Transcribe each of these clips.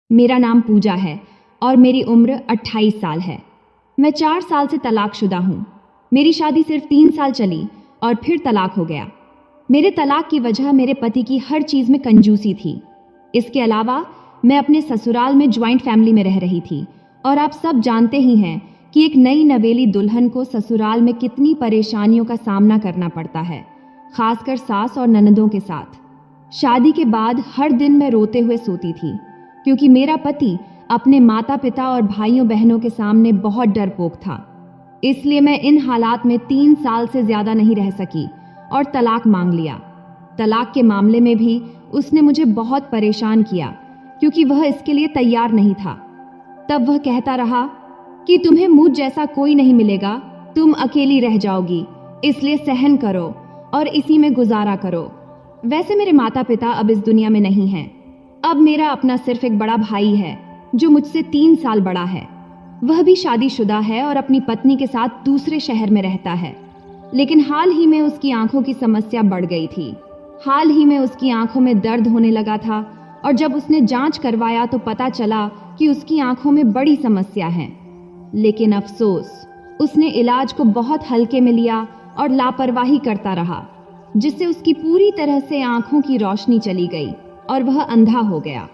मेरा नाम पूजा है और मेरी उम्र 28 साल है। मैं 4 साल से तलाकशुदा हूँ। मेरी शादी सिर्फ 3 साल चली और फिर तलाक हो गया। मेरे तलाक की वजह मेरे पति की हर चीज़ में कंजूसी थी। इसके अलावा मैं अपने ससुराल में ज्वाइंट फैमिली में रह रही थी और आप सब जानते ही हैं कि एक नई नवेली दुल्हन को ससुराल में कितनी परेशानियों का सामना करना पड़ता है, खासकर सास और ननदों के साथ। शादी के बाद हर दिन मैं रोते हुए सोती थी क्योंकि मेरा पति अपने माता पिता और भाइयों बहनों के सामने बहुत डरपोक था। इसलिए मैं इन हालात में 3 साल से ज्यादा नहीं रह सकी और तलाक मांग लिया। तलाक के मामले में भी उसने मुझे बहुत परेशान किया क्योंकि वह इसके लिए तैयार नहीं था। तब वह कहता रहा कि तुम्हें मुझ जैसा कोई नहीं मिलेगा, तुम अकेली रह जाओगी, इसलिए सहन करो और इसी में गुजारा करो। वैसे मेरे माता पिता अब इस दुनिया में नहीं हैं। अब मेरा अपना सिर्फ एक बड़ा भाई है जो मुझसे 3 साल बड़ा है। वह भी शादीशुदा है और अपनी पत्नी के साथ दूसरे शहर में रहता है। लेकिन हाल ही में उसकी आंखों की समस्या बढ़ गई थी। हाल ही में उसकी आंखों में दर्द होने लगा था और जब उसने जांच करवाया तो पता चला कि उसकी आंखों में बड़ी समस्या है। लेकिन अफसोस, उसने इलाज को बहुत हल्के में लिया और लापरवाही करता रहा, जिससे उसकी पूरी तरह से आंखों की रोशनी चली गई और वह अंधा हो गया।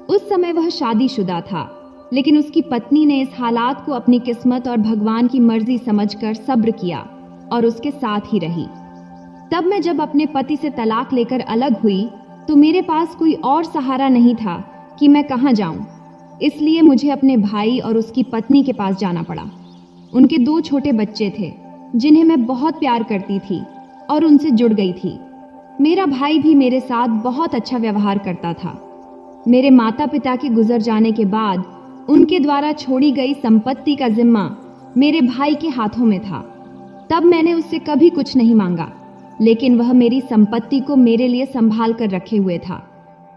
उस समय वह शादीशुदा था, लेकिन उसकी पत्नी ने इस हालात को अपनी किस्मत और भगवान की मर्जी समझकर सब्र किया और उसके साथ ही रही। तब मैं जब अपने पति से तलाक लेकर अलग हुई तो मेरे पास कोई और सहारा नहीं था कि मैं कहाँ जाऊं। इसलिए मुझे अपने भाई और उसकी पत्नी के पास जाना पड़ा। उनके 2 छोटे बच्चे थे जिन्हें मैं बहुत प्यार करती थी और उनसे जुड़ गई थी। मेरा भाई भी मेरे साथ बहुत अच्छा व्यवहार करता था। मेरे माता पिता के गुजर जाने के बाद उनके द्वारा छोड़ी गई संपत्ति का जिम्मा मेरे भाई के हाथों में था। तब मैंने उससे कभी कुछ नहीं मांगा, लेकिन वह मेरी संपत्ति को मेरे लिए संभाल कर रखे हुए था।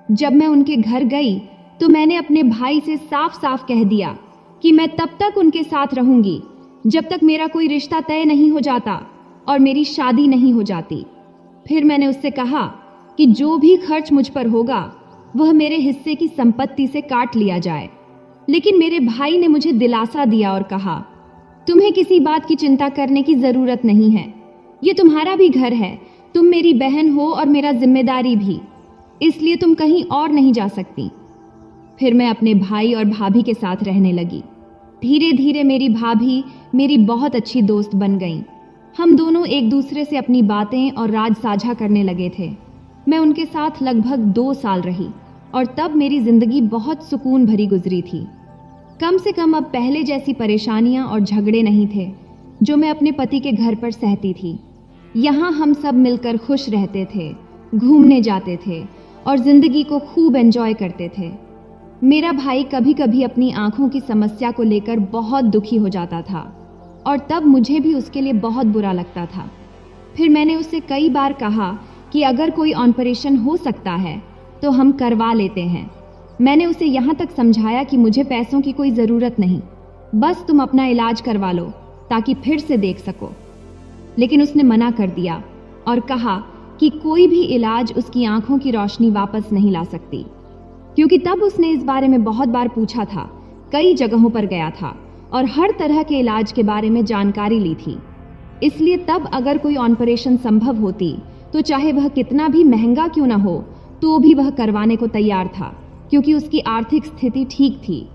जब मैं उनके घर गई तो मैंने अपने भाई से साफ साफ कह दिया कि मैं तब तक उनके साथ रहूंगी जब तक मेरा कोई रिश्ता तय नहीं हो जाता और मेरी शादी नहीं हो जाती। फिर मैंने उससे कहा कि जो भी खर्च मुझ पर होगा वह मेरे हिस्से की संपत्ति से काट लिया जाए। लेकिन मेरे भाई ने मुझे दिलासा दिया और कहा, तुम्हें किसी बात की चिंता करने की जरूरत नहीं है, ये तुम्हारा भी घर है, तुम मेरी बहन हो और मेरा जिम्मेदारी भी, इसलिए तुम कहीं और नहीं जा सकती। फिर मैं अपने भाई और भाभी के साथ रहने लगी। धीरे धीरे मेरी भाभी मेरी बहुत अच्छी दोस्त बन गईं। हम दोनों एक दूसरे से अपनी बातें और राज साझा करने लगे थे। मैं उनके साथ लगभग 2 साल रही और तब मेरी जिंदगी बहुत सुकून भरी गुजरी थी। कम से कम अब पहले जैसी परेशानियां और झगड़े नहीं थे जो मैं अपने पति के घर पर सहती थी। यहाँ हम सब मिलकर खुश रहते थे, घूमने जाते थे और जिंदगी को खूब एंजॉय करते थे। मेरा भाई कभी कभी अपनी आंखों की समस्या को लेकर बहुत दुखी हो जाता था और तब मुझे भी उसके लिए बहुत बुरा लगता था। फिर मैंने उससे कई बार कहा कि अगर कोई ऑपरेशन हो सकता है तो हम करवा लेते हैं। मैंने उसे यहाँ तक समझाया कि मुझे पैसों की कोई ज़रूरत नहीं, बस तुम अपना इलाज करवा लो ताकि फिर से देख सको। लेकिन उसने मना कर दिया और कहा कि कोई भी इलाज उसकी आंखों की रोशनी वापस नहीं ला सकती, क्योंकि तब उसने इस बारे में बहुत बार पूछा था, कई जगहों पर गया था और हर तरह के इलाज के बारे में जानकारी ली थी। इसलिए तब अगर कोई ऑपरेशन संभव होती तो चाहे वह कितना भी महंगा क्यों ना हो तो भी वह करवाने को तैयार था, क्योंकि उसकी आर्थिक स्थिति ठीक थी।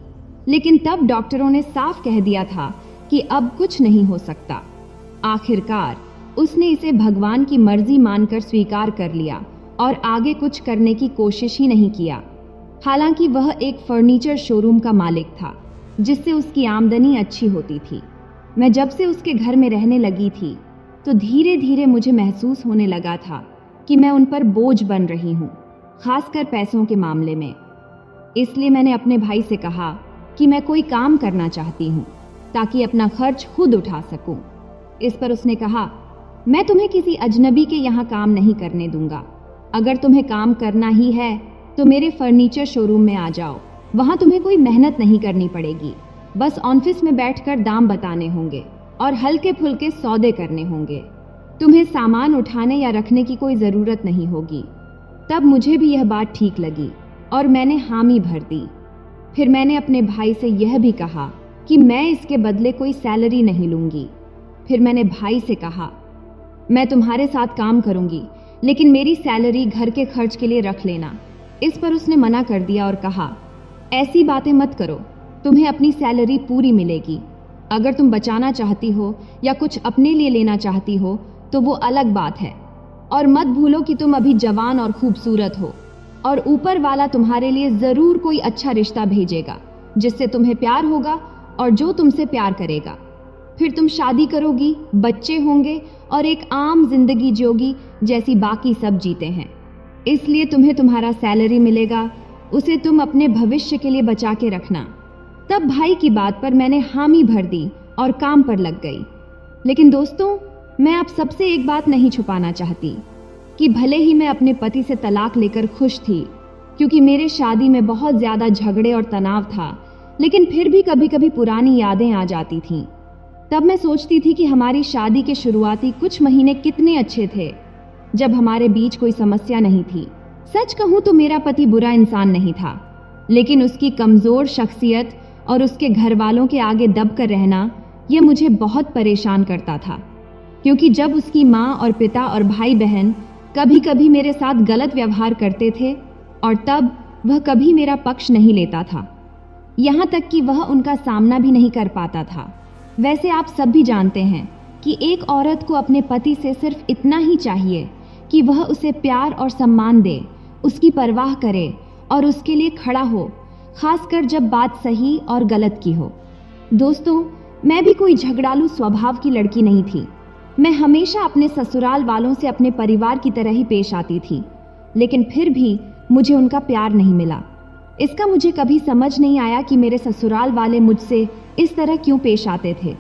लेकिन तब डॉक्टरों ने साफ कह दिया था कि अब कुछ नहीं हो सकता। आखिरकार उसने इसे भगवान की मर्जी मानकर स्वीकार कर लिया और आगे कुछ करने की कोशिश ही नहीं किया। हालांकि वह एक फर्नीचर शोरूम का मालिक था जिससे उसकी आमदनी अच्छी होती थी। मैं जब से उसके घर में रहने लगी थी तो धीरे धीरे मुझे महसूस होने लगा था कि मैं उन पर बोझ बन रही हूँ, खासकर पैसों के मामले में। इसलिए मैंने अपने भाई से कहा कि मैं कोई काम करना चाहती हूँ ताकि अपना खर्च खुद उठा सकूं। इस पर उसने कहा, मैं तुम्हें किसी अजनबी के यहाँ काम नहीं करने दूंगा। अगर तुम्हें काम करना ही है तो मेरे फर्नीचर शोरूम में आ जाओ, वहाँ तुम्हें कोई मेहनत नहीं करनी पड़ेगी, बस ऑफिस में बैठकर दाम बताने होंगे और हल्के फुल्के सौदे करने होंगे। तुम्हें सामान उठाने या रखने की कोई ज़रूरत नहीं होगी। तब मुझे भी यह बात ठीक लगी और मैंने हामी भर दी। फिर मैंने अपने भाई से यह भी कहा कि मैं इसके बदले कोई सैलरी नहीं लूंगी। फिर मैंने भाई से कहा, मैं तुम्हारे साथ काम करूंगी, लेकिन मेरी सैलरी घर के खर्च के लिए रख लेना। इस पर उसने मना कर दिया और कहा, ऐसी बातें मत करो, तुम्हें अपनी सैलरी पूरी मिलेगी। अगर तुम बचाना चाहती हो या कुछ अपने लिए लेना चाहती हो तो वो अलग बात है। और मत भूलो कि तुम अभी जवान और खूबसूरत हो, और ऊपर वाला तुम्हारे लिए जरूर कोई अच्छा रिश्ता भेजेगा जिससे तुम्हें प्यार होगा और जो तुमसे प्यार करेगा। फिर तुम शादी करोगी, बच्चे होंगे और एक आम जिंदगी जियोगी जैसी बाकी सब जीते हैं। इसलिए तुम्हें तुम्हारा सैलरी मिलेगा, उसे तुम अपने भविष्य के लिए बचा के रखना। तब भाई की बात पर मैंने हामी भर दी और काम पर लग गई। लेकिन दोस्तों, मैं आप सबसे एक बात नहीं छुपाना चाहती कि भले ही मैं अपने पति से तलाक लेकर खुश थी, क्योंकि मेरे शादी में बहुत ज्यादा झगड़े और तनाव था, लेकिन फिर भी कभी कभी पुरानी यादें आ जाती थीं। तब मैं सोचती थी कि हमारी शादी के शुरुआती कुछ महीने कितने अच्छे थे, जब हमारे बीच कोई समस्या नहीं थी। सच कहूं तो मेरा पति बुरा इंसान नहीं था, लेकिन उसकी कमजोर शख्सियत और उसके घर वालों के आगे दब कर रहना यह मुझे बहुत परेशान करता था। क्योंकि जब उसकी माँ और पिता और भाई बहन कभी कभी मेरे साथ गलत व्यवहार करते थे, और तब वह कभी मेरा पक्ष नहीं लेता था, यहाँ तक कि वह उनका सामना भी नहीं कर पाता था। वैसे आप सब भी जानते हैं कि एक औरत को अपने पति से सिर्फ इतना ही चाहिए कि वह उसे प्यार और सम्मान दे, उसकी परवाह करे और उसके लिए खड़ा हो, खासकर जब बात सही और गलत की हो। दोस्तों, मैं भी कोई झगड़ालू स्वभाव की लड़की नहीं थी। मैं हमेशा अपने ससुराल वालों से अपने परिवार की तरह ही पेश आती थी, लेकिन फिर भी मुझे उनका प्यार नहीं मिला। इसका मुझे कभी समझ नहीं आया कि मेरे ससुराल वाले मुझसे इस तरह क्यों पेश आते थे।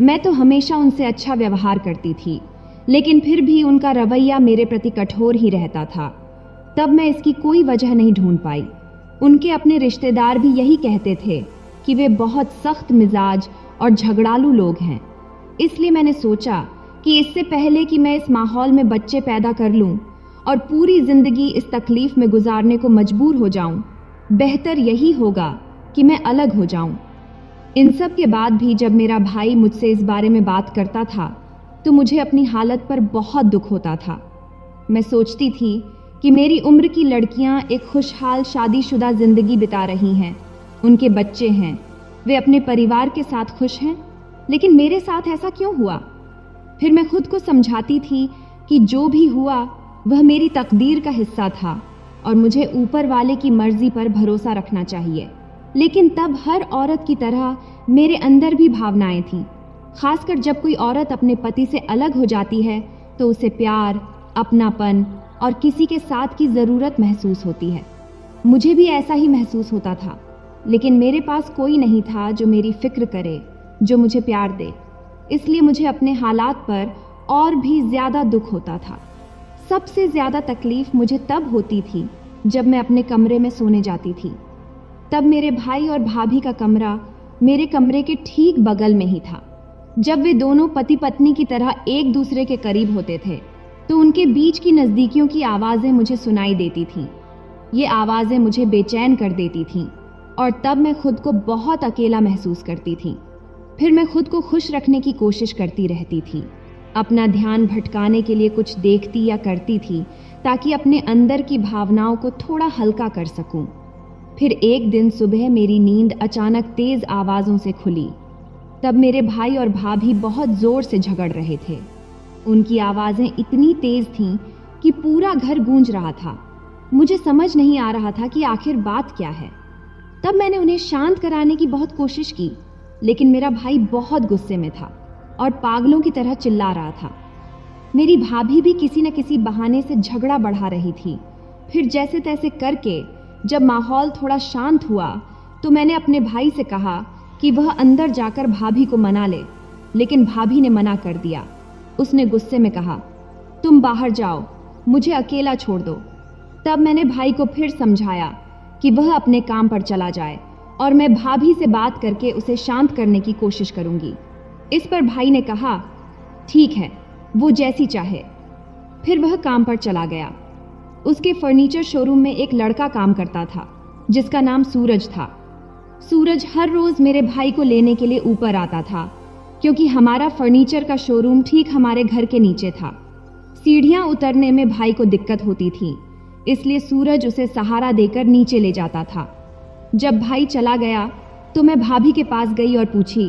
मैं तो हमेशा उनसे अच्छा व्यवहार करती थी, लेकिन फिर भी उनका रवैया मेरे प्रति कठोर ही रहता था। तब मैं इसकी कोई वजह नहीं ढूंढ पाई। उनके अपने रिश्तेदार भी यही कहते थे कि वे बहुत सख्त मिजाज और झगड़ालू लोग हैं। इसलिए मैंने सोचा कि इससे पहले कि मैं इस माहौल में बच्चे पैदा कर लूं और पूरी जिंदगी इस तकलीफ में गुजारने को मजबूर हो जाऊं, बेहतर यही होगा कि मैं अलग हो जाऊं। इन सब के बाद भी जब मेरा भाई मुझसे इस बारे में बात करता था तो मुझे अपनी हालत पर बहुत दुख होता था। मैं सोचती थी कि मेरी उम्र की लड़कियां एक खुशहाल शादीशुदा जिंदगी बिता रही हैं, उनके बच्चे हैं, वे अपने परिवार के साथ खुश हैं, लेकिन मेरे साथ ऐसा क्यों हुआ? फिर मैं खुद को समझाती थी कि जो भी हुआ वह मेरी तकदीर का हिस्सा था और मुझे ऊपर वाले की मर्जी पर भरोसा रखना चाहिए। लेकिन तब हर औरत की तरह मेरे अंदर भी भावनाएं थीं। खासकर जब कोई औरत अपने पति से अलग हो जाती है तो उसे प्यार, अपनापन और किसी के साथ की ज़रूरत महसूस होती है। मुझे भी ऐसा ही महसूस होता था, लेकिन मेरे पास कोई नहीं था जो मेरी फिक्र करे, जो मुझे प्यार दे। इसलिए मुझे अपने हालात पर और भी ज़्यादा दुख होता था। सबसे ज़्यादा तकलीफ़ मुझे तब होती थी जब मैं अपने कमरे में सोने जाती थी। तब मेरे भाई और भाभी का कमरा मेरे कमरे के ठीक बगल में ही था। जब वे दोनों पति पत्नी की तरह एक दूसरे के करीब होते थे तो उनके बीच की नज़दीकियों की आवाज़ें मुझे सुनाई देती थीं। ये आवाज़ें मुझे बेचैन कर देती थीं और तब मैं खुद को बहुत अकेला महसूस करती थी। फिर मैं खुद को खुश रखने की कोशिश करती रहती थी, अपना ध्यान भटकाने के लिए कुछ देखती या करती थी ताकि अपने अंदर की भावनाओं को थोड़ा हल्का कर सकूं। फिर एक दिन सुबह मेरी नींद अचानक तेज आवाज़ों से खुली। तब मेरे भाई और भाभी बहुत जोर से झगड़ रहे थे। उनकी आवाज़ें इतनी तेज थीं कि पूरा घर गूंज रहा था। मुझे समझ नहीं आ रहा था कि आखिर बात क्या है। तब मैंने उन्हें शांत कराने की बहुत कोशिश की, लेकिन मेरा भाई बहुत गुस्से में था और पागलों की तरह चिल्ला रहा था। मेरी भाभी भी किसी न किसी बहाने से झगड़ा बढ़ा रही थी। फिर जैसे तैसे करके जब माहौल थोड़ा शांत हुआ तो मैंने अपने भाई से कहा कि वह अंदर जाकर भाभी को मना ले, लेकिन भाभी ने मना कर दिया। उसने गुस्से में कहा, तुम बाहर जाओ, मुझे अकेला छोड़ दो। तब मैंने भाई को फिर समझाया कि वह अपने काम पर चला जाए और मैं भाभी से बात करके उसे शांत करने की कोशिश करूंगी। इस पर भाई ने कहा, ठीक है, वो जैसी चाहे। फिर वह काम पर चला गया। उसके फर्नीचर शोरूम में एक लड़का काम करता था जिसका नाम सूरज था। सूरज हर रोज मेरे भाई को लेने के लिए ऊपर आता था, क्योंकि हमारा फर्नीचर का शोरूम ठीक हमारे घर के नीचे था। सीढ़ियां उतरने में भाई को दिक्कत होती थी, इसलिए सूरज उसे सहारा देकर नीचे ले जाता था। जब भाई चला गया तो मैं भाभी के पास गई और पूछी,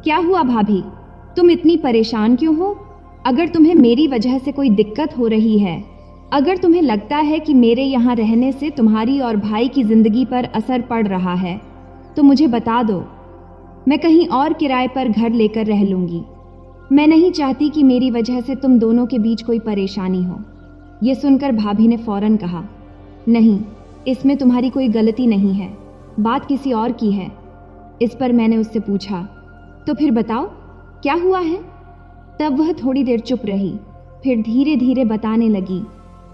क्या हुआ भाभी, तुम इतनी परेशान क्यों हो? अगर तुम्हें मेरी वजह से कोई दिक्कत हो रही है, अगर तुम्हें लगता है कि मेरे यहाँ रहने से तुम्हारी और भाई की जिंदगी पर असर पड़ रहा है, तो मुझे बता दो। मैं कहीं और किराए पर घर लेकर रह लूंगी। मैं नहीं चाहती कि मेरी वजह से तुम दोनों के बीच कोई परेशानी हो। ये सुनकर भाभी ने फौरन कहा, नहीं, इसमें तुम्हारी कोई गलती नहीं है, बात किसी और की है। इस पर मैंने उससे पूछा, तो फिर बताओ क्या हुआ है? तब वह थोड़ी देर चुप रही, फिर धीरे धीरे बताने लगी।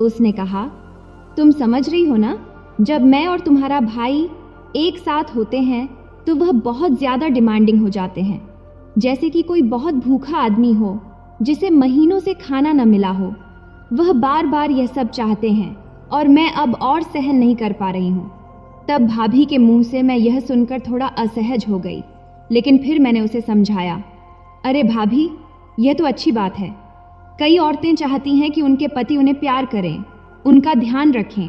उसने कहा, तुम समझ रही हो ना, जब मैं और तुम्हारा भाई एक साथ होते हैं तो वह बहुत ज्यादा डिमांडिंग हो जाते हैं। जैसे कि कोई बहुत भूखा आदमी हो जिसे महीनों से खाना न मिला हो, वह बार बार यह सब चाहते हैं और मैं अब और सहन नहीं कर पा रही हूँ। तब भाभी के मुंह से मैं यह सुनकर थोड़ा असहज हो गई, लेकिन फिर मैंने उसे समझाया, अरे भाभी, यह तो अच्छी बात है। कई औरतें चाहती हैं कि उनके पति उन्हें प्यार करें, उनका ध्यान रखें।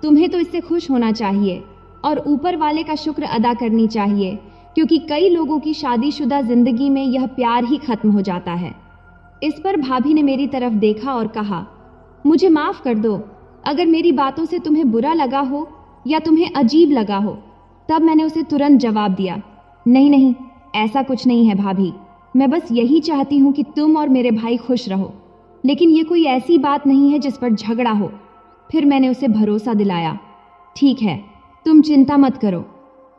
तुम्हें तो इससे खुश होना चाहिए और ऊपर वाले का शुक्र अदा करनी चाहिए, क्योंकि कई लोगों की शादीशुदा जिंदगी में यह प्यार ही खत्म हो जाता है। इस पर भाभी ने मेरी तरफ देखा और कहा, मुझे माफ कर दो अगर मेरी बातों से तुम्हें बुरा लगा हो या तुम्हें अजीब लगा हो। तब मैंने उसे तुरंत जवाब दिया, नहीं नहीं, ऐसा कुछ नहीं है भाभी, मैं बस यही चाहती हूँ कि तुम और मेरे भाई खुश रहो, लेकिन ये कोई ऐसी बात नहीं है जिस पर झगड़ा हो। फिर मैंने उसे भरोसा दिलाया, ठीक है, तुम चिंता मत करो,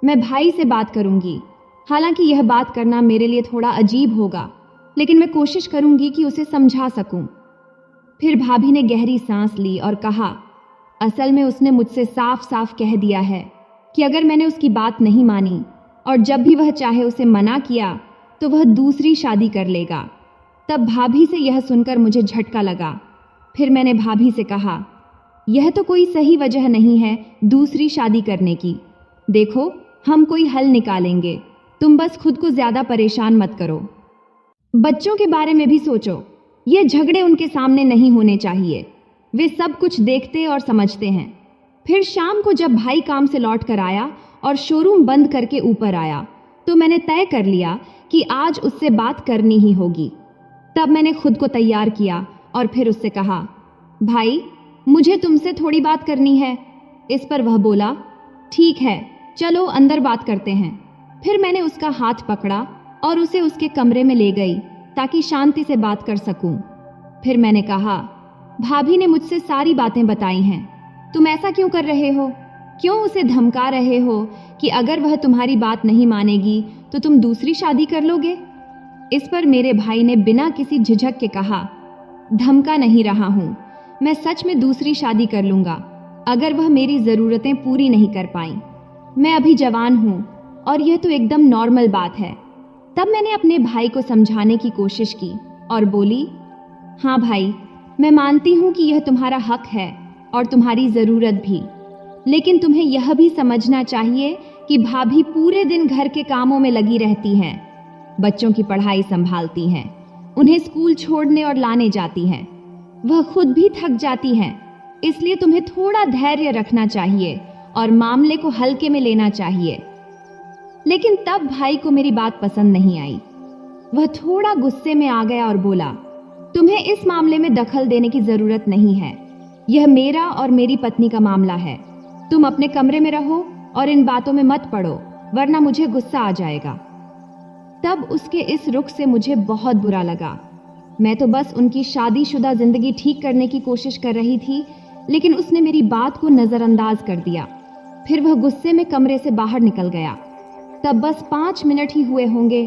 मैं भाई से बात करूंगी। हालांकि यह बात करना मेरे लिए थोड़ा अजीब होगा, लेकिन मैं कोशिश करूंगी कि उसे समझा सकूं। फिर भाभी ने गहरी सांस ली और कहा, असल में उसने मुझसे साफ साफ कह दिया है कि अगर मैंने उसकी बात नहीं मानी और जब भी वह चाहे उसे मना किया तो वह दूसरी शादी कर लेगा। तब भाभी से यह सुनकर मुझे झटका लगा। फिर मैंने भाभी से कहा, यह तो कोई सही वजह नहीं है दूसरी शादी करने की। देखो, हम कोई हल निकालेंगे, तुम बस खुद को ज्यादा परेशान मत करो। बच्चों के बारे में भी सोचो, ये झगड़े उनके सामने नहीं होने चाहिए, वे सब कुछ देखते और समझते हैं। फिर शाम को जब भाई काम से लौट कर आया और शोरूम बंद करके ऊपर आया, तो मैंने तय कर लिया कि आज उससे बात करनी ही होगी। तब मैंने खुद को तैयार किया और फिर उससे कहा, भाई, मुझे तुमसे थोड़ी बात करनी है। इस पर वह बोला, ठीक है, चलो अंदर बात करते हैं। फिर मैंने उसका हाथ पकड़ा और उसे उसके कमरे में ले गई ताकि शांति से बात कर सकूं। फिर मैंने कहा, भाभी ने मुझसे सारी बातें बताई हैं, तुम ऐसा क्यों कर रहे हो? क्यों उसे धमका रहे हो कि अगर वह तुम्हारी बात नहीं मानेगी तो तुम दूसरी शादी कर लोगे? इस पर मेरे भाई ने बिना किसी झिझक के कहा, धमका नहीं रहा हूं, मैं सच में दूसरी शादी कर लूंगा अगर वह मेरी जरूरतें पूरी नहीं कर पाई। मैं अभी जवान हूं और यह तो एकदम नॉर्मल बात है। तब मैंने अपने भाई को समझाने की कोशिश की और बोली, हाँ भाई, मैं मानती हूं कि यह तुम्हारा हक है और तुम्हारी जरूरत भी, लेकिन तुम्हें यह भी समझना चाहिए कि भाभी पूरे दिन घर के कामों में लगी रहती हैं, बच्चों की पढ़ाई संभालती हैं, उन्हें स्कूल छोड़ने और लाने जाती हैं, वह खुद भी थक जाती हैं। इसलिए तुम्हें थोड़ा धैर्य रखना चाहिए और मामले को हल्के में लेना चाहिए। लेकिन तब भाई को मेरी बात पसंद नहीं आई। वह थोड़ा गुस्से में आ गया और बोला, तुम्हें इस मामले में दखल देने की जरूरत नहीं है, यह मेरा और मेरी पत्नी का मामला है। तुम अपने कमरे में रहो और इन बातों में मत पड़ो, वरना मुझे गुस्सा आ जाएगा। तब उसके इस रुख से मुझे बहुत बुरा लगा। मैं तो बस उनकी शादीशुदा जिंदगी ठीक करने की कोशिश कर रही थी, लेकिन उसने मेरी बात को नजरअंदाज कर दिया। फिर वह गुस्से में कमरे से बाहर निकल गया। तब बस 5 मिनट ही हुए होंगे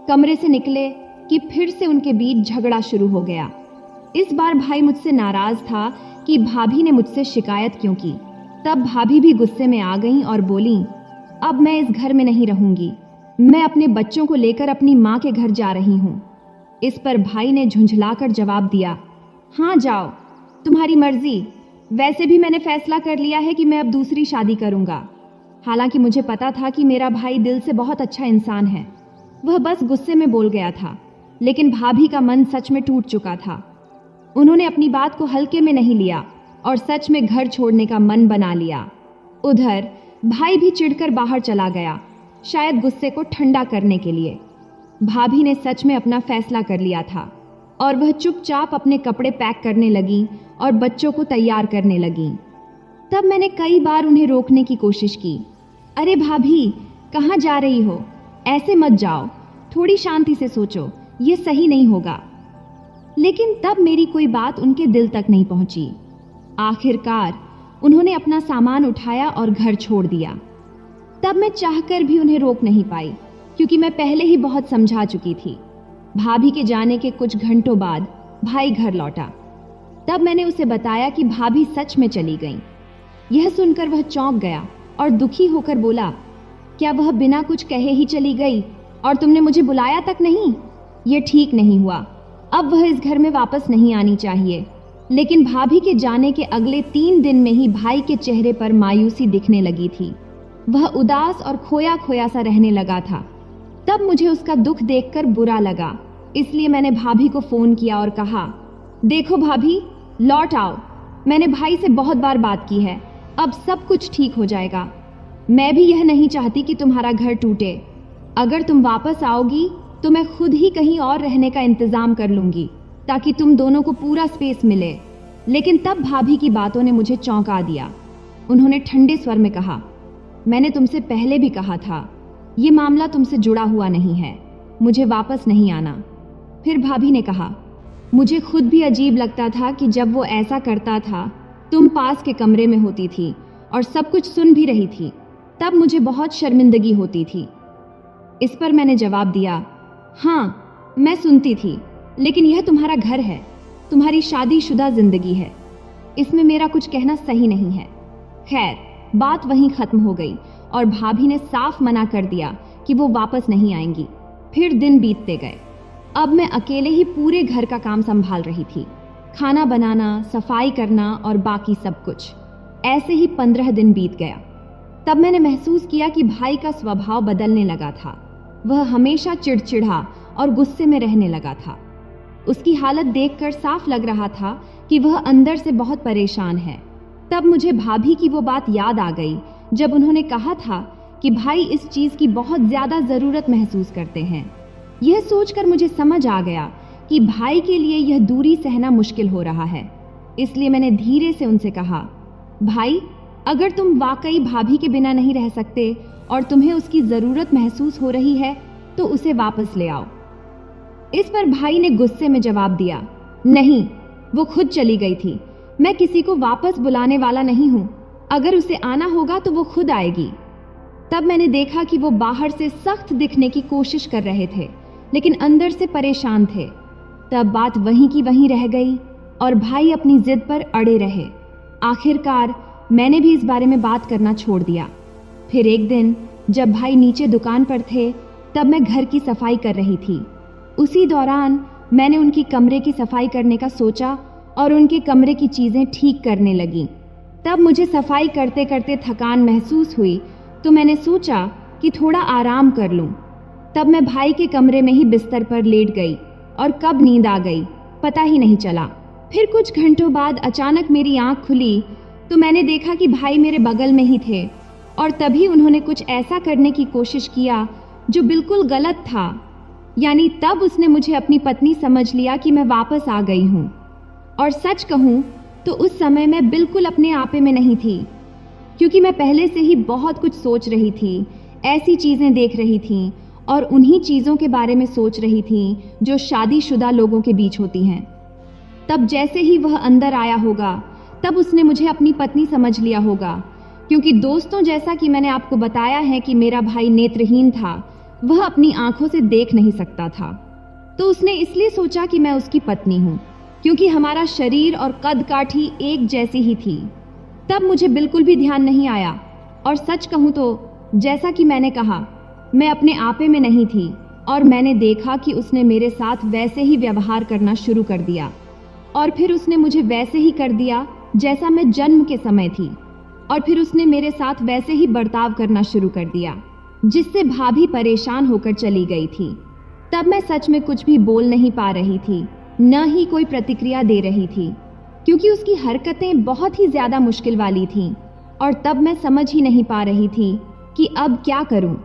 कमरे से निकले कि फिर से उनके बीच झगड़ा शुरू हो गया। इस बार भाई मुझसे नाराज था कि भाभी ने मुझसे शिकायत क्यों की। तब भाभी भी गुस्से में आ गईं और बोली, अब मैं इस घर में नहीं रहूंगी, मैं अपने बच्चों को लेकर अपनी माँ के घर जा रही हूँ। इस पर भाई ने झुंझलाकर जवाब दिया, हाँ जाओ, तुम्हारी मर्जी, वैसे भी मैंने फैसला कर लिया है कि मैं अब दूसरी शादी करूंगा। हालांकि मुझे पता था कि मेरा भाई दिल से बहुत अच्छा इंसान है। वह बस गुस्से में बोल गया था, लेकिन भाभी का मन सच में टूट चुका था। उन्होंने अपनी बात को हल्के में नहीं लिया और सच में घर छोड़ने का मन बना लिया। उधर भाई भी चिढ़कर बाहर चला गया, शायद गुस्से को ठंडा करने के लिए। भाभी ने सच में अपना फैसला कर लिया था और वह चुपचाप अपने कपड़े पैक करने लगी और बच्चों को तैयार करने लगी। तब मैंने कई बार उन्हें रोकने की कोशिश की। अरे भाभी, कहाँ जा रही हो? ऐसे मत जाओ, थोड़ी शांति से सोचो, ये सही नहीं होगा। लेकिन तब मेरी कोई बात उनके दिल तक नहीं पहुंची। आखिरकार उन्होंने अपना सामान उठाया और घर छोड़ दिया। तब मैं चाहकर भी उन्हें रोक नहीं पाई, क्योंकि मैं पहले ही बहुत समझा चुकी थी। भाभी के जाने के कुछ घंटों बाद भाई घर लौटा। तब मैंने उसे बताया कि भाभी सच में चली गईं। यह सुनकर वह चौंक गया और दुखी होकर बोला, क्या वह बिना कुछ कहे ही चली गई और तुमने मुझे बुलाया तक नहीं? यह ठीक नहीं हुआ। अब वह इस घर में वापस नहीं आनी चाहिए। लेकिन भाभी के जाने के अगले 3 दिन में ही भाई के चेहरे पर मायूसी दिखने लगी थी। वह उदास और खोया खोया सा रहने लगा था। तब मुझे उसका दुख देखकर बुरा लगा, इसलिए मैंने भाभी को फोन किया और कहा, देखो भाभी, लौट आओ। मैंने भाई से बहुत बार बात की है, अब सब कुछ ठीक हो जाएगा। मैं भी यह नहीं चाहती कि तुम्हारा घर टूटे। अगर तुम वापस आओगी तो मैं खुद ही कहीं और रहने का इंतजाम कर लूंगी, ताकि तुम दोनों को पूरा स्पेस मिले। लेकिन तब भाभी की बातों ने मुझे चौंका दिया। उन्होंने ठंडे स्वर में कहा, मैंने तुमसे पहले भी कहा था, ये मामला तुमसे जुड़ा हुआ नहीं है, मुझे वापस नहीं आना। फिर भाभी ने कहा, मुझे खुद भी अजीब लगता था कि जब वो ऐसा करता था, तुम पास के कमरे में होती थी और सब कुछ सुन भी रही थी। तब मुझे बहुत शर्मिंदगी होती थी। इस पर मैंने जवाब दिया, हाँ, मैं सुनती थी, लेकिन यह तुम्हारा घर है, तुम्हारी शादीशुदा जिंदगी है, इसमें मेरा कुछ कहना सही नहीं है। खैर, बात वहीं खत्म हो गई और भाभी ने साफ मना कर दिया कि वो वापस नहीं आएंगी। फिर दिन बीतते गए। अब मैं अकेले ही पूरे घर का काम संभाल रही थी, खाना बनाना, सफाई करना और बाकी सब कुछ। ऐसे ही 15 दिन बीत गया। तब मैंने महसूस किया कि भाई का स्वभाव बदलने लगा था। वह हमेशा चिड़चिड़ा और गुस्से में रहने लगा था। उसकी हालत देखकर साफ लग रहा था कि वह अंदर से बहुत परेशान है। तब मुझे भाभी की वो बात याद आ गई जब उन्होंने कहा था कि भाई इस चीज की बहुत ज्यादा जरूरत महसूस करते हैं। यह सोचकर मुझे समझ आ गया कि भाई के लिए यह दूरी सहना मुश्किल हो रहा है। इसलिए मैंने धीरे से उनसे कहा, भाई, अगर तुम वाकई भाभी के बिना नहीं रह सकते और तुम्हें उसकी जरूरत महसूस हो रही है तो उसे वापस ले आओ। इस पर भाई ने गुस्से में जवाब दिया, नहीं, वो खुद चली गई थी, मैं किसी को वापस बुलाने वाला नहीं हूं। अगर उसे आना होगा तो वो खुद आएगी। तब मैंने देखा कि वो बाहर से सख्त दिखने की कोशिश कर रहे थे, लेकिन अंदर से परेशान थे। तब बात वहीं की वहीं रह गई और भाई अपनी जिद पर अड़े रहे। आखिरकार मैंने भी इस बारे में बात करना छोड़ दिया। फिर एक दिन जब भाई नीचे दुकान पर थे, तब मैं घर की सफाई कर रही थी। उसी दौरान मैंने उनकी कमरे की सफाई करने का सोचा और उनके कमरे की चीजें ठीक करने लगी। तब मुझे सफाई करते करते थकान महसूस हुई, तो मैंने सोचा कि थोड़ा आराम कर लूं। तब मैं भाई के कमरे में ही बिस्तर पर लेट गई और कब नींद आ गई पता ही नहीं चला। फिर कुछ घंटों बाद अचानक मेरी आंख खुली तो मैंने देखा कि भाई मेरे बगल में ही थे और तभी उन्होंने कुछ ऐसा करने की कोशिश किया जो बिल्कुल गलत था। यानी तब उसने मुझे अपनी पत्नी समझ लिया कि मैं वापस आ गई हूँ। और सच कहूँ तो उस समय मैं बिल्कुल अपने आपे में नहीं थी, क्योंकि मैं पहले से ही बहुत कुछ सोच रही थी, ऐसी चीजें देख रही थी और उन्हीं चीजों के बारे में सोच रही थी जो शादीशुदा लोगों के बीच होती हैं। तब जैसे ही वह अंदर आया होगा, तब उसने मुझे अपनी पत्नी समझ लिया होगा, क्योंकि दोस्तों, जैसा कि मैंने आपको बताया है कि मेरा भाई नेत्रहीन था, वह अपनी आंखों से देख नहीं सकता था। तो उसने इसलिए सोचा कि मैं उसकी पत्नी हूँ, क्योंकि हमारा शरीर और कद काठी एक जैसी ही थी। तब मुझे बिल्कुल भी ध्यान नहीं आया और सच कहूँ तो जैसा कि मैंने कहा, मैं अपने आपे में नहीं थी और मैंने देखा कि उसने मेरे साथ वैसे ही व्यवहार करना शुरू कर दिया और फिर उसने मुझे वैसे ही कर दिया जैसा मैं जन्म के समय थी। और फिर उसने मेरे साथ वैसे ही बर्ताव करना शुरू कर दिया जिससे भाभी परेशान होकर चली गई थी। तब मैं सच में कुछ भी बोल नहीं पा रही थी, न ही कोई प्रतिक्रिया दे रही थी, क्योंकि उसकी हरकतें बहुत ही ज्यादा मुश्किल वाली थीं और तब मैं समझ ही नहीं पा रही थी कि अब क्या करूं।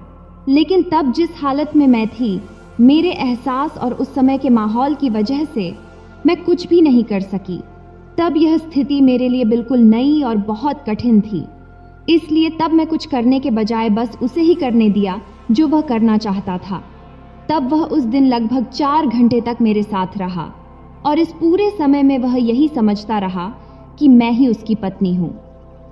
लेकिन तब जिस हालत में मैं थी, मेरे एहसास और उस समय के माहौल की वजह से मैं कुछ भी नहीं कर सकी। तब यह स्थिति मेरे लिए बिल्कुल नई और बहुत कठिन थी, इसलिए तब मैं कुछ करने के बजाय बस उसे ही करने दिया जो वह करना चाहता था। तब वह उस दिन लगभग 4 घंटे तक मेरे साथ रहा और इस पूरे समय में वह यही समझता रहा कि मैं ही उसकी पत्नी हूँ।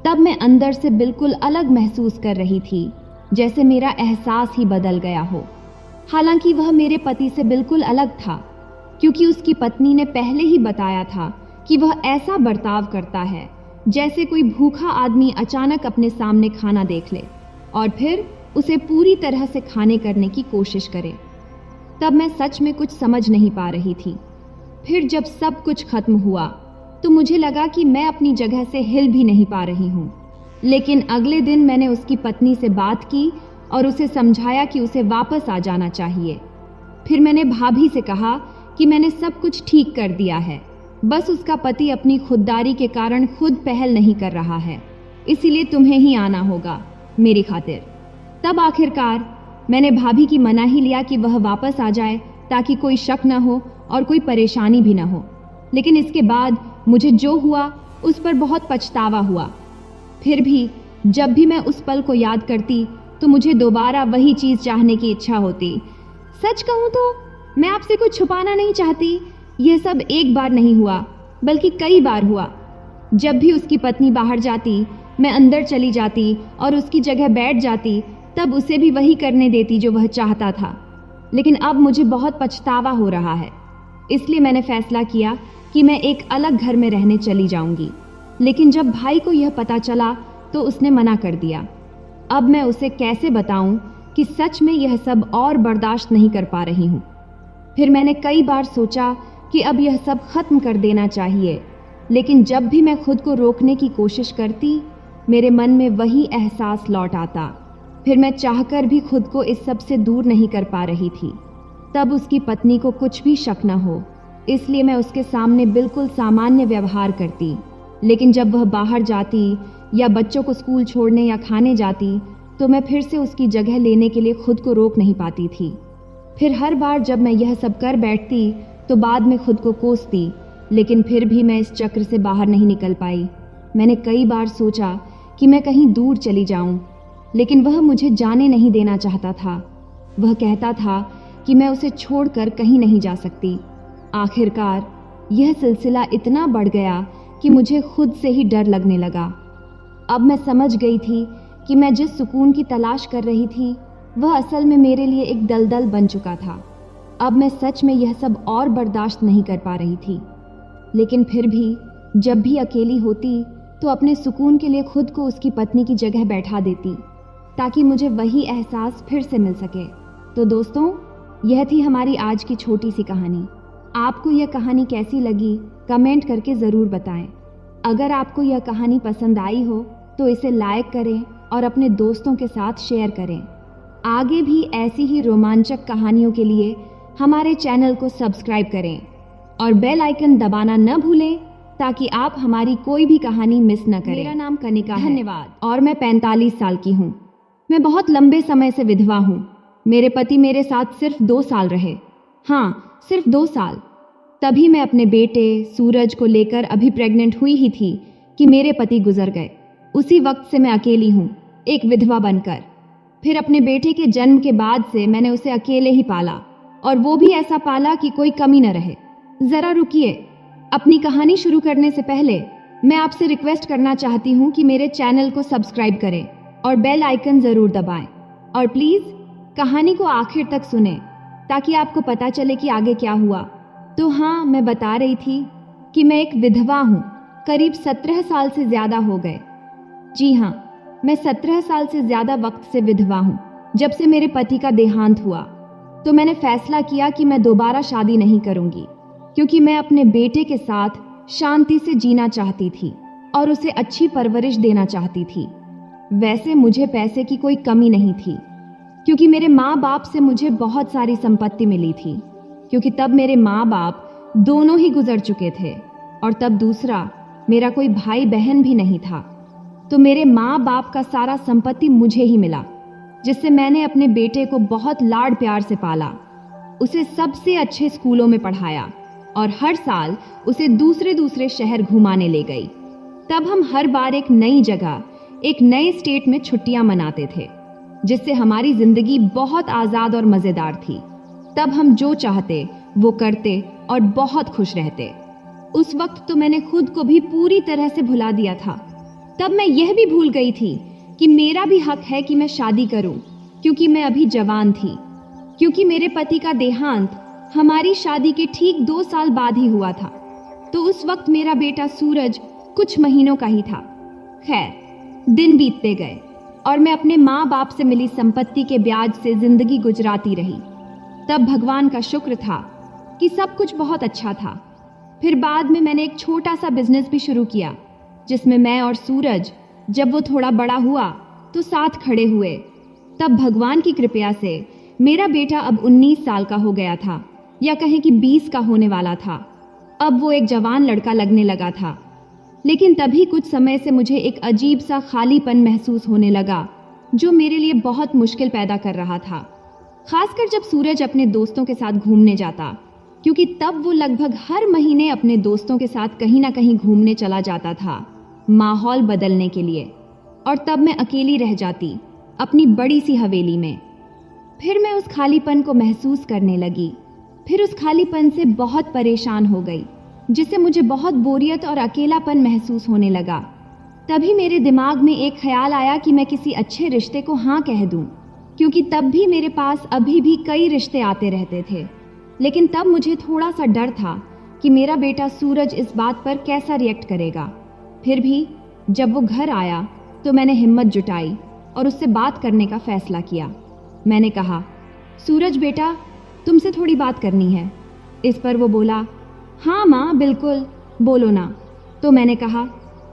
तब मैं अंदर से बिल्कुल अलग महसूस कर रही थी, जैसे मेरा एहसास ही बदल गया हो। हालांकि वह मेरे पति से बिल्कुल अलग था, क्योंकि उसकी पत्नी ने पहले ही बताया था कि वह ऐसा बर्ताव करता है जैसे कोई भूखा आदमी अचानक अपने सामने खाना देख ले और फिर उसे पूरी तरह से खाने करने की कोशिश करे। तब मैं सच में कुछ समझ नहीं पा रही थी। फिर जब सब कुछ खत्म हुआ तो मुझे लगा कि मैं अपनी जगह से हिल भी नहीं पा रही हूँ। लेकिन अगले दिन मैंने उसकी पत्नी से बात की और उसे समझाया कि उसे वापस आ जाना चाहिए। फिर मैंने भाभी से कहा कि मैंने सब कुछ ठीक कर दिया है, बस उसका पति अपनी खुददारी के कारण खुद पहल नहीं कर रहा है, इसीलिए तुम्हें ही आना होगा मेरी खातिर। तब आखिरकार मैंने भाभी की मना ही लिया कि वह वापस आ जाए ताकि कोई शक न हो और कोई परेशानी भी न हो। लेकिन इसके बाद मुझे जो हुआ उस पर बहुत पछतावा हुआ। फिर भी जब भी मैं उस पल को याद करती तो मुझे दोबारा वही चीज़ चाहने की इच्छा होती। सच कहूँ तो मैं आपसे कुछ छुपाना नहीं चाहती, यह सब एक बार नहीं हुआ बल्कि कई बार हुआ। जब भी उसकी पत्नी बाहर जाती, मैं अंदर चली जाती और उसकी जगह बैठ जाती, तब उसे भी वही करने देती जो वह चाहता था। लेकिन अब मुझे बहुत पछतावा हो रहा है, इसलिए मैंने फैसला किया कि मैं एक अलग घर में रहने चली जाऊंगी। लेकिन जब भाई को यह पता चला तो उसने मना कर दिया। अब मैं उसे कैसे बताऊं कि सच में यह सब और बर्दाश्त नहीं कर पा रही हूं। फिर मैंने कई बार सोचा कि अब यह सब खत्म कर देना चाहिए, लेकिन जब भी मैं खुद को रोकने की कोशिश करती, मेरे मन में वही एहसास लौट आता। फिर मैं चाहकर भी खुद को इस सब से दूर नहीं कर पा रही थी। तब उसकी पत्नी को कुछ भी शक न हो, इसलिए मैं उसके सामने बिल्कुल सामान्य व्यवहार करती। लेकिन जब वह बाहर जाती या बच्चों को स्कूल छोड़ने या खाने जाती, तो मैं फिर से उसकी जगह लेने के लिए खुद को रोक नहीं पाती थी। फिर हर बार जब मैं यह सब कर बैठती तो बाद में खुद को कोसती, लेकिन फिर भी मैं इस चक्र से बाहर नहीं निकल पाई। मैंने कई बार सोचा कि मैं कहीं दूर चली जाऊं, लेकिन वह मुझे जाने नहीं देना चाहता था। वह कहता था कि मैं उसे छोड़कर कहीं नहीं जा सकती। आखिरकार यह सिलसिला इतना बढ़ गया कि मुझे खुद से ही डर लगने लगा। अब मैं समझ गई थी कि मैं जिस सुकून की तलाश कर रही थी वह असल में मेरे लिए एक दलदल बन चुका था। अब मैं सच में यह सब और बर्दाश्त नहीं कर पा रही थी। लेकिन फिर भी जब भी अकेली होती तो अपने सुकून के लिए खुद को उसकी पत्नी की जगह बैठा देती, ताकि मुझे वही एहसास फिर से मिल सके। तो दोस्तों, यह थी हमारी आज की छोटी सी कहानी। आपको यह कहानी कैसी लगी कमेंट करके ज़रूर बताएं। अगर आपको यह कहानी पसंद आई हो तो इसे लाइक करें और अपने दोस्तों के साथ शेयर करें। आगे भी ऐसी ही रोमांचक कहानियों के लिए हमारे चैनल को सब्सक्राइब करें और बेल आइकन दबाना न भूलें ताकि आप हमारी कोई भी कहानी मिस न करें। मेरा नाम कनिका है। धन्यवाद। और मैं 45 साल की हूँ। मैं बहुत लंबे समय से विधवा हूँ। मेरे पति मेरे साथ सिर्फ 2 साल रहे। हाँ, सिर्फ 2 साल। तभी मैं अपने बेटे सूरज को लेकर अभी प्रेग्नेंट हुई ही थी कि मेरे पति गुजर गए। उसी वक्त से मैं अकेली हूँ, एक विधवा बनकर। फिर अपने बेटे के जन्म के बाद से मैंने उसे अकेले ही पाला, और वो भी ऐसा पाला कि कोई कमी न रहे। ज़रा रुकिए, अपनी कहानी शुरू करने से पहले मैं आपसे रिक्वेस्ट करना चाहती हूँ कि मेरे चैनल को सब्सक्राइब करें और बेल आइकन ज़रूर दबाएं। और प्लीज़ कहानी को आखिर तक सुने ताकि आपको पता चले कि आगे क्या हुआ। तो हाँ, मैं बता रही थी कि मैं एक विधवा हूँ। करीब 17 साल से ज़्यादा हो गए। जी हाँ, मैं 17 साल से ज़्यादा वक्त से विधवा हूँ। जब से मेरे पति का देहांत हुआ तो मैंने फैसला किया कि मैं दोबारा शादी नहीं करूँगी, क्योंकि मैं अपने बेटे के साथ शांति से जीना चाहती थी और उसे अच्छी परवरिश देना चाहती थी। वैसे मुझे पैसे की कोई कमी नहीं थी, क्योंकि मेरे माँ बाप से मुझे बहुत सारी संपत्ति मिली थी, क्योंकि तब मेरे माँ बाप दोनों ही गुजर चुके थे और तब दूसरा मेरा कोई भाई बहन भी नहीं था। तो मेरे माँ बाप का सारा संपत्ति मुझे ही मिला, जिससे मैंने अपने बेटे को बहुत लाड प्यार से पाला, उसे सबसे अच्छे स्कूलों में पढ़ाया और हर साल उसे दूसरे दूसरे शहर घुमाने ले गई। तब हम हर बार एक नई जगह, एक नए स्टेट में छुट्टियां मनाते थे, जिससे हमारी जिंदगी बहुत आजाद और मजेदार थी। तब हम जो चाहते वो करते और बहुत खुश रहते। उस वक्त तो मैंने खुद को भी पूरी तरह से भुला दिया था। तब मैं यह भी भूल गई थी कि मेरा भी हक है कि मैं शादी करूं, क्योंकि मैं अभी जवान थी, क्योंकि मेरे पति का देहांत हमारी शादी के ठीक 2 साल बाद ही हुआ था। तो उस वक्त मेरा बेटा सूरज कुछ महीनों का ही था। खैर, दिन बीतते गए और मैं अपने माँ बाप से मिली संपत्ति के ब्याज से जिंदगी गुजराती रही। तब भगवान का शुक्र था कि सब कुछ बहुत अच्छा था। फिर बाद में मैंने एक छोटा सा बिजनेस भी शुरू किया, जिसमें मैं और सूरज जब वो थोड़ा बड़ा हुआ तो साथ खड़े हुए। तब भगवान की कृपा से मेरा बेटा अब 19 साल का हो गया था, या कहें कि 20 का होने वाला था। अब वो एक जवान लड़का लगने लगा था। लेकिन तभी कुछ समय से मुझे एक अजीब सा खालीपन महसूस होने लगा, जो मेरे लिए बहुत मुश्किल पैदा कर रहा था। खासकर जब सूरज अपने दोस्तों के साथ घूमने जाता, क्योंकि तब वो लगभग हर महीने अपने दोस्तों के साथ कहीं ना कहीं घूमने चला जाता था, माहौल बदलने के लिए। और तब मैं अकेली रह जाती अपनी बड़ी सी हवेली में। फिर मैं उस खालीपन को महसूस करने लगी। फिर उस खालीपन से बहुत परेशान हो गई, जिससे मुझे बहुत बोरियत और अकेलापन महसूस होने लगा। तभी मेरे दिमाग में एक ख्याल आया कि मैं किसी अच्छे रिश्ते को हाँ कह दूं, क्योंकि तब भी मेरे पास अभी भी कई रिश्ते आते रहते थे। लेकिन तब मुझे थोड़ा सा डर था कि मेरा बेटा सूरज इस बात पर कैसा रिएक्ट करेगा। फिर भी जब वो घर आया तो मैंने हिम्मत जुटाई और उससे बात करने का फैसला किया। मैंने कहा, सूरज बेटा, तुमसे थोड़ी बात करनी है। इस पर वो बोला, हाँ माँ बिल्कुल, बोलो ना। तो मैंने कहा,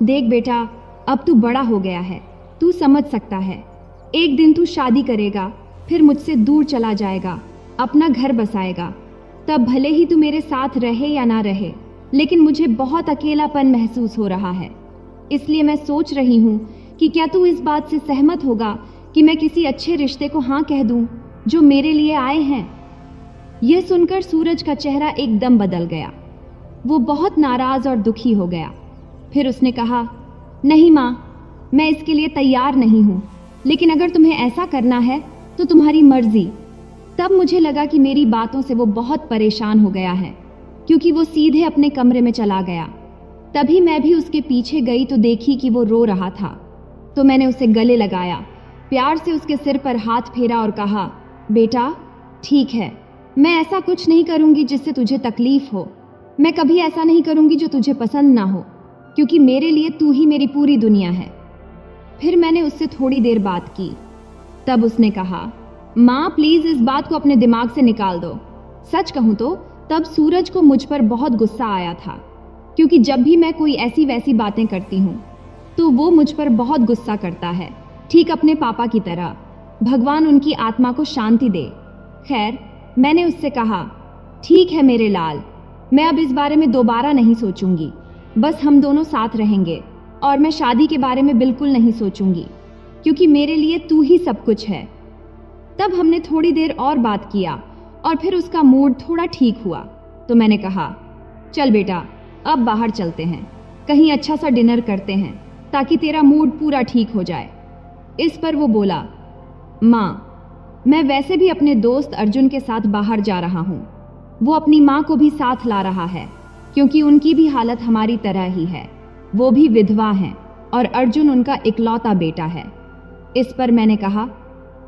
देख बेटा, अब तू बड़ा हो गया है, तू समझ सकता है। एक दिन तू शादी करेगा, फिर मुझसे दूर चला जाएगा, अपना घर बसाएगा। तब भले ही तू मेरे साथ रहे या ना रहे, लेकिन मुझे बहुत अकेलापन महसूस हो रहा है। इसलिए मैं सोच रही हूँ कि क्या तू इस बात से सहमत होगा कि मैं किसी अच्छे रिश्ते को हाँ कह दूँ जो मेरे लिए आए हैं। यह सुनकर सूरज का चेहरा एकदम बदल गया। वो बहुत नाराज और दुखी हो गया। फिर उसने कहा, नहीं माँ, मैं इसके लिए तैयार नहीं हूँ, लेकिन अगर तुम्हें ऐसा करना है तो तुम्हारी मर्जी। तब मुझे लगा कि मेरी बातों से वो बहुत परेशान हो गया है, क्योंकि वो सीधे अपने कमरे में चला गया। तभी मैं भी उसके पीछे गई तो देखी कि वो रो रहा था। तो मैंने उसे गले लगाया, प्यार से उसके सिर पर हाथ फेरा और कहा, बेटा ठीक है, मैं ऐसा कुछ नहीं करूंगी जिससे तुझे तकलीफ हो। मैं कभी ऐसा नहीं करूंगी जो तुझे पसंद ना हो, क्योंकि मेरे लिए तू ही मेरी पूरी दुनिया है। फिर मैंने उससे थोड़ी देर बात की। तब उसने कहा, माँ प्लीज इस बात को अपने दिमाग से निकाल दो। सच कहूँ तो तब सूरज को मुझ पर बहुत गुस्सा आया था, क्योंकि जब भी मैं कोई ऐसी वैसी बातें करती हूँ तो वो मुझ पर बहुत गुस्सा करता है, ठीक अपने पापा की तरह। भगवान उनकी आत्मा को शांति दे। खैर, मैंने उससे कहा, ठीक है मेरे लाल, मैं अब इस बारे में दोबारा नहीं सोचूंगी, बस हम दोनों साथ रहेंगे और मैं शादी के बारे में बिल्कुल नहीं सोचूंगी, क्योंकि मेरे लिए तू ही सब कुछ है। तब हमने थोड़ी देर और बात किया और फिर उसका मूड थोड़ा ठीक हुआ। तो मैंने कहा, चल बेटा, अब बाहर चलते हैं, कहीं अच्छा सा डिनर करते हैं ताकि तेरा मूड पूरा ठीक हो जाए। इस पर वो बोला, माँ मैं वैसे भी अपने दोस्त अर्जुन के साथ बाहर जा रहा हूँ। वो अपनी माँ को भी साथ ला रहा है, क्योंकि उनकी भी हालत हमारी तरह ही है। वो भी विधवा हैं और अर्जुन उनका इकलौता बेटा है। इस पर मैंने कहा,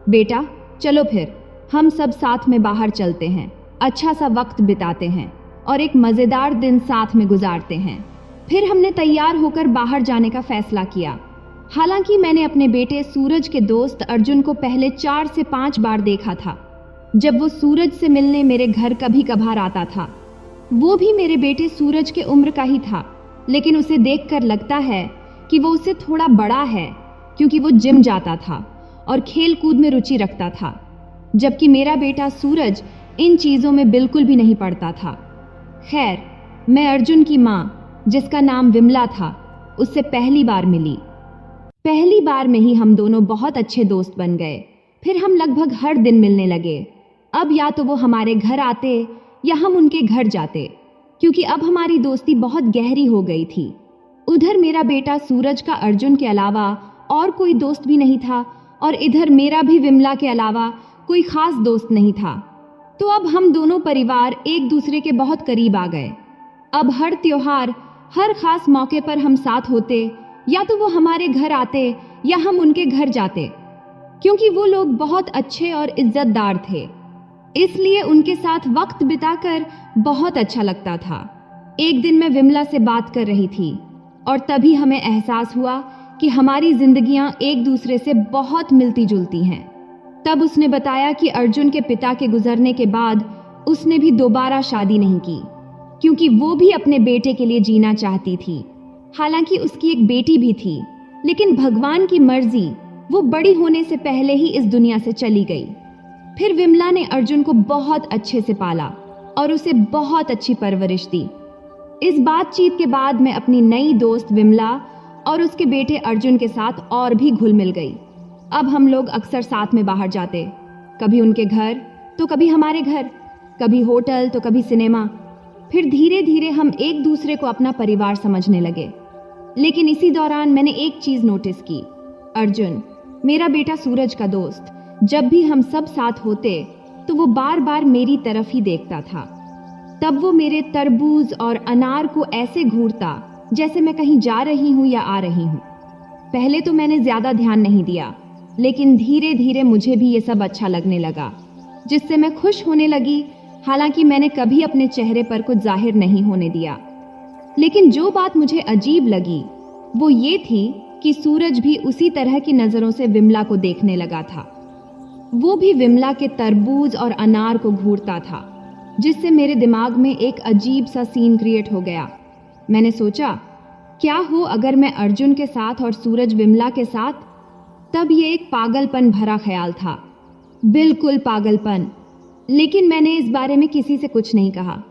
बेटा चलो फिर हम सब साथ में बाहर चलते हैं, अच्छा सा वक्त बिताते हैं और एक मज़ेदार दिन साथ में गुजारते हैं। फिर हमने तैयार होकर बाहर जाने का फैसला किया। हालांकि मैंने अपने बेटे सूरज के दोस्त अर्जुन को पहले 4 से 5 बार देखा था, जब वो सूरज से मिलने मेरे घर कभी कभार आता था। वो भी मेरे बेटे सूरज के उम्र का ही था, लेकिन उसे देखकर लगता है कि वो उससे थोड़ा बड़ा है, क्योंकि वो जिम जाता था और खेल कूद में रुचि रखता था, जबकि मेरा बेटा सूरज इन चीज़ों में बिल्कुल भी नहीं पड़ता था। खैर, मैं अर्जुन की माँ, जिसका नाम विमला था, उससे पहली बार मिली। पहली बार में ही हम दोनों बहुत अच्छे दोस्त बन गए। फिर हम लगभग हर दिन मिलने लगे। अब या तो वो हमारे घर आते या हम उनके घर जाते, क्योंकि अब हमारी दोस्ती बहुत गहरी हो गई थी। उधर मेरा बेटा सूरज का अर्जुन के अलावा और कोई दोस्त भी नहीं था, और इधर मेरा भी विमला के अलावा कोई खास दोस्त नहीं था। तो अब हम दोनों परिवार एक दूसरे के बहुत करीब आ गए। अब हर त्योहार, हर खास मौके पर हम साथ होते, या तो वो हमारे घर आते या हम उनके घर जाते, क्योंकि वो लोग बहुत अच्छे और इज्जतदार थे। इसलिए उनके साथ वक्त बिताकर बहुत अच्छा लगता था। एक दिन मैं विमला से बात कर रही थी और तभी हमें एहसास हुआ कि हमारी जिंदगियां एक दूसरे से बहुत मिलती जुलती हैं। तब उसने बताया कि अर्जुन के पिता के गुजरने के बाद उसने भी दोबारा शादी नहीं की, क्योंकि वो भी अपने बेटे के लिए जीना चाहती थी। हालांकि उसकी एक बेटी भी थी, लेकिन भगवान की मर्जी, वो बड़ी होने से पहले ही इस दुनिया से चली गई। फिर विमला ने अर्जुन को बहुत अच्छे से पाला और उसे बहुत अच्छी परवरिश दी। इस बातचीत के बाद मैं अपनी नई दोस्त विमला और उसके बेटे अर्जुन के साथ और भी घुल मिल गई। अब हम लोग अक्सर साथ में बाहर जाते, कभी उनके घर तो कभी हमारे घर, कभी होटल तो कभी सिनेमा। फिर धीरे धीरे हम एक दूसरे को अपना परिवार समझने लगे। लेकिन इसी दौरान मैंने एक चीज नोटिस की। अर्जुन, मेरा बेटा सूरज का दोस्त, जब भी हम सब साथ होते तो वो बार बार मेरी तरफ ही देखता था। तब वो मेरे तरबूज और अनार को ऐसे घूरता जैसे मैं कहीं जा रही हूँ या आ रही हूँ। पहले तो मैंने ज्यादा ध्यान नहीं दिया, लेकिन धीरे धीरे मुझे भी ये सब अच्छा लगने लगा, जिससे मैं खुश होने लगी। हालांकि मैंने कभी अपने चेहरे पर कुछ जाहिर नहीं होने दिया। लेकिन जो बात मुझे अजीब लगी वो ये थी कि सूरज भी उसी तरह की नजरों से विमला को देखने लगा था। वो भी विमला के तरबूज और अनार को घूरता था, जिससे मेरे दिमाग में एक अजीब सा सीन क्रिएट हो गया। मैंने सोचा, क्या हो अगर मैं अर्जुन के साथ और सूरज विमला के साथ? तब ये एक पागलपन भरा ख्याल था, बिल्कुल पागलपन। लेकिन मैंने इस बारे में किसी से कुछ नहीं कहा,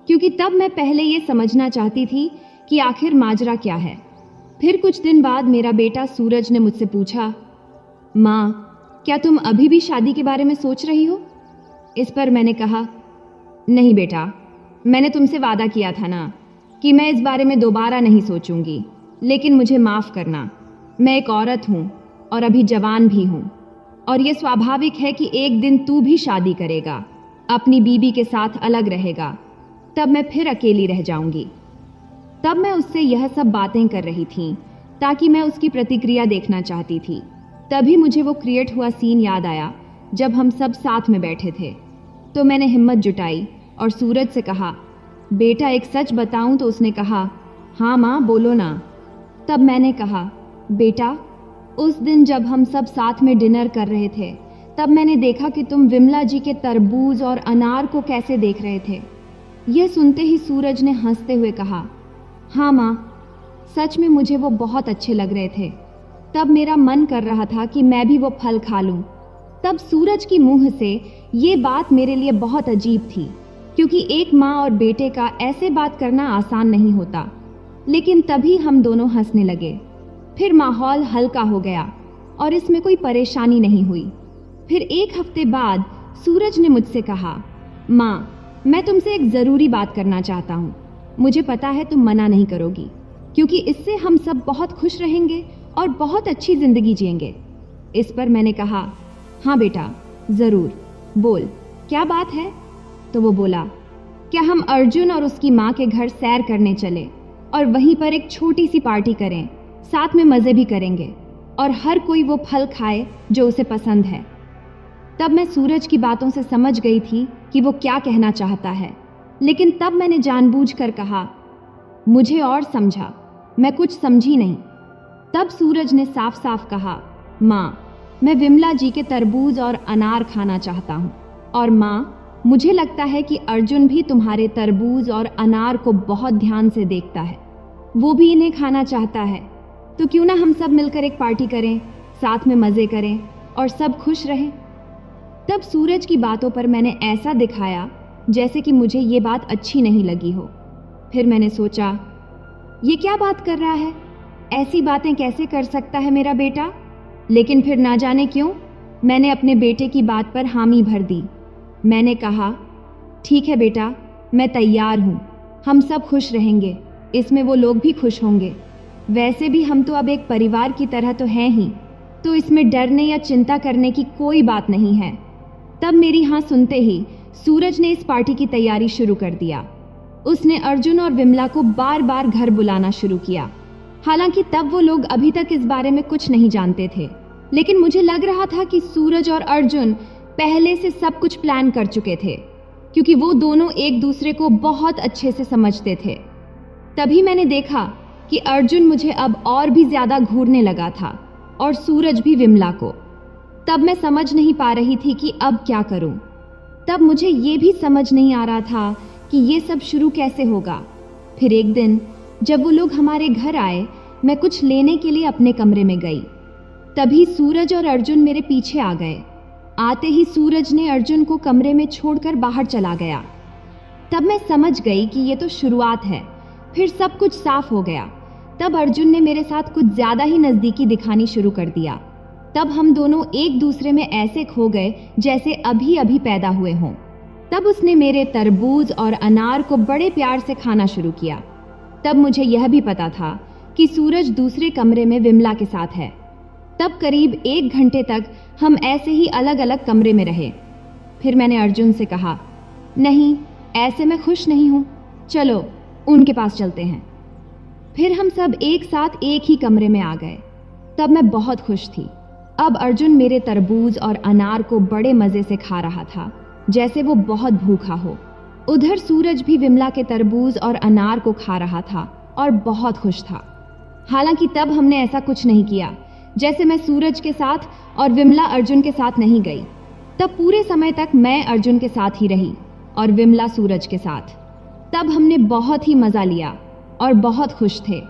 क्योंकि तब मैं पहले ये समझना चाहती थी कि आखिर माजरा क्या है। फिर कुछ दिन बाद मेरा बेटा सूरज ने मुझसे पूछा, माँ, क्या तुम अभी भी शादी के बारे में सोच रही हो? इस पर मैंने कहा, नहीं बेटा, मैंने तुमसे वादा किया था ना कि मैं इस बारे में दोबारा नहीं सोचूंगी। लेकिन मुझे माफ करना, मैं एक औरत हूँ और अभी जवान भी हूँ, और ये स्वाभाविक है कि एक दिन तू भी शादी करेगा, अपनी बीबी के साथ अलग रहेगा, तब मैं फिर अकेली रह जाऊंगी। तब मैं उससे यह सब बातें कर रही थी ताकि मैं उसकी प्रतिक्रिया देखना चाहती थी। तभी मुझे वो क्रिएट हुआ सीन याद आया जब हम सब साथ में बैठे थे। तो मैंने हिम्मत जुटाई और सूरज से कहा, बेटा एक सच बताऊं? तो उसने कहा, हाँ माँ बोलो ना। तब मैंने कहा, बेटा उस दिन जब हम सब साथ में डिनर कर रहे थे, तब मैंने देखा कि तुम विमला जी के तरबूज और अनार को कैसे देख रहे थे। यह सुनते ही सूरज ने हंसते हुए कहा, हाँ माँ, सच में मुझे वो बहुत अच्छे लग रहे थे। तब मेरा मन कर रहा था कि मैं भी वो फल खा लूं। तब सूरज की मुंह से ये बात मेरे लिए बहुत अजीब थी, क्योंकि एक माँ और बेटे का ऐसे बात करना आसान नहीं होता। लेकिन तभी हम दोनों हंसने लगे। फिर माहौल हल्का हो गया और इसमें कोई परेशानी नहीं हुई। फिर एक हफ्ते बाद सूरज ने मुझसे कहा, माँ, मैं तुमसे एक ज़रूरी बात करना चाहता हूँ। मुझे पता है तुम मना नहीं करोगी, क्योंकि इससे हम सब बहुत खुश रहेंगे और बहुत अच्छी ज़िंदगी जिएंगे। इस पर मैंने कहा, हाँ बेटा, ज़रूर, बोल, क्या बात है? तो वो बोला, क्या हम अर्जुन और उसकी माँ के घर सैर करने चले और वहीं पर एक छोटी सी पार्टी करें, साथ में मज़े भी करेंगे और हर कोई वो फल खाए जो उसे पसंद है। तब मैं सूरज की बातों से समझ गई थी कि वो क्या कहना चाहता है, लेकिन तब मैंने जानबूझकर कहा, मुझे और समझा, मैं कुछ समझी नहीं। तब सूरज ने साफ साफ कहा, माँ, मैं विमला जी के तरबूज और अनार खाना चाहता हूँ, और माँ, मुझे लगता है कि अर्जुन भी तुम्हारे तरबूज और अनार को बहुत ध्यान से देखता है, वो भी इन्हें खाना चाहता है। तो क्यों ना हम सब मिलकर एक पार्टी करें, साथ में मज़े करें और सब खुश रहें। तब सूरज की बातों पर मैंने ऐसा दिखाया जैसे कि मुझे ये बात अच्छी नहीं लगी हो। फिर मैंने सोचा, ये क्या बात कर रहा है, ऐसी बातें कैसे कर सकता है मेरा बेटा। लेकिन फिर ना जाने क्यों मैंने अपने बेटे की बात पर हामी भर दी। मैंने कहा, ठीक है बेटा, मैं तैयार हूँ, हम सब खुश रहेंगे, इसमें वो लोग भी खुश होंगे। वैसे भी हम तो अब एक परिवार की तरह तो हैं ही, तो इसमें डरने या चिंता करने की कोई बात नहीं है। तब मेरी हाँ सुनते ही सूरज ने इस पार्टी की तैयारी शुरू कर दिया। उसने अर्जुन और विमला को बार बार घर बुलाना शुरू किया। हालांकि तब वो लोग अभी तक इस बारे में कुछ नहीं जानते थे, लेकिन मुझे लग रहा था कि सूरज और अर्जुन पहले से सब कुछ प्लान कर चुके थे, क्योंकि वो दोनों एक दूसरे को बहुत अच्छे से समझते थे। तभी मैंने देखा कि अर्जुन मुझे अब और भी ज्यादा घूरने लगा था और सूरज भी विमला को। तब मैं समझ नहीं पा रही थी कि अब क्या करूं। तब मुझे ये भी समझ नहीं आ रहा था कि ये सब शुरू कैसे होगा। फिर एक दिन जब वो लोग हमारे घर आए, मैं कुछ लेने के लिए अपने कमरे में गई। तभी सूरज और अर्जुन मेरे पीछे आ गए। आते ही सूरज ने अर्जुन को कमरे में छोड़कर बाहर चला गया। तब मैं समझ गई कि ये तो शुरुआत है, फिर सब कुछ साफ हो गया। तब अर्जुन ने मेरे साथ कुछ ज्यादा ही नजदीकी दिखानी शुरू कर दिया। तब हम दोनों एक दूसरे में ऐसे खो गए जैसे अभी अभी पैदा हुए हों। तब उसने मेरे तरबूज और अनार को बड़े प्यार से खाना शुरू किया। तब मुझे यह भी पता था कि सूरज दूसरे कमरे में विमला के साथ है। तब करीब 1 घंटे तक हम ऐसे ही अलग अलग कमरे में रहे। फिर मैंने अर्जुन से कहा, नहीं, ऐसे मैं खुश नहीं हूँ, चलो उनके पास चलते हैं। फिर हम सब एक साथ एक ही कमरे में आ गए। तब मैं बहुत खुश थी। अब अर्जुन मेरे तरबूज और अनार को बड़े मजे से खा रहा था, जैसे वो बहुत भूखा हो। उधर सूरज भी विमला के तरबूज और अनार को खा रहा था और बहुत खुश था। हालांकि तब हमने ऐसा कुछ नहीं किया, जैसे मैं सूरज के साथ और विमला अर्जुन के साथ नहीं गई। तब पूरे समय तक मैं अर्जुन के साथ ही रही और विमला सूरज के साथ। तब हमने बहुत ही मजा लिया और बहुत खुश थे,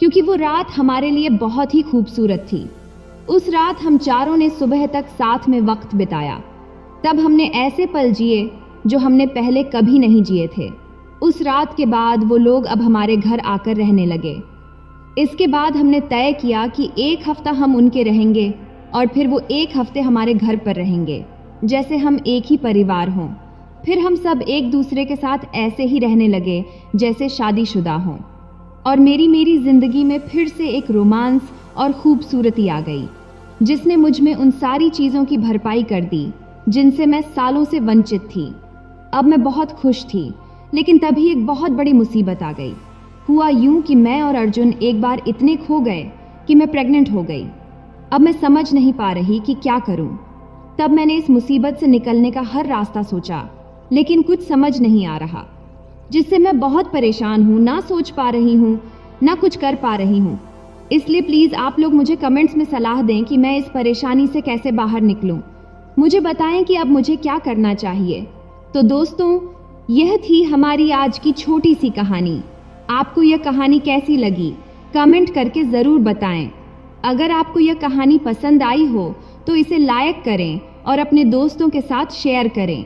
क्योंकि वो रात हमारे लिए बहुत ही खूबसूरत थी। उस रात हम चारों ने सुबह तक साथ में वक्त बिताया। तब हमने ऐसे पल जिए जो हमने पहले कभी नहीं जिए थे। उस रात के बाद वो लोग अब हमारे घर आकर रहने लगे। इसके बाद हमने तय किया कि 1 हफ्ता हम उनके रहेंगे और फिर वो 1 हफ्ते हमारे घर पर रहेंगे, जैसे हम एक ही परिवार हों। फिर हम सब एक दूसरे के साथ ऐसे ही रहने लगे जैसे शादीशुदा हों। और मेरी जिंदगी में फिर से एक रोमांस और खूबसूरती आ गई, जिसने मुझ में उन सारी चीज़ों की भरपाई कर दी जिनसे मैं सालों से वंचित थी। अब मैं बहुत खुश थी, लेकिन तभी एक बहुत बड़ी मुसीबत आ गई। हुआ यूं कि मैं और अर्जुन एक बार इतने खो गए कि मैं प्रेग्नेंट हो गई। अब मैं समझ नहीं पा रही कि क्या करूं। तब मैंने इस मुसीबत से निकलने का हर रास्ता सोचा, लेकिन कुछ समझ नहीं आ रहा, जिससे मैं बहुत परेशान हूँ। ना सोच पा रही हूँ, ना कुछ कर पा रही हूँ। इसलिए प्लीज़ आप लोग मुझे कमेंट्स में सलाह दें कि मैं इस परेशानी से कैसे बाहर निकलूं। मुझे बताएं कि अब मुझे क्या करना चाहिए। तो दोस्तों, यह थी हमारी आज की छोटी सी कहानी। आपको यह कहानी कैसी लगी, कमेंट करके ज़रूर बताएं। अगर आपको यह कहानी पसंद आई हो तो इसे लाइक करें और अपने दोस्तों के साथ शेयर करें।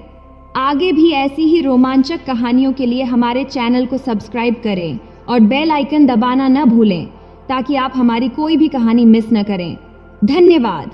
आगे भी ऐसी ही रोमांचक कहानियों के लिए हमारे चैनल को सब्सक्राइब करें और बेल आइकन दबाना न भूलें, ताकि आप हमारी कोई भी कहानी मिस न करें। धन्यवाद।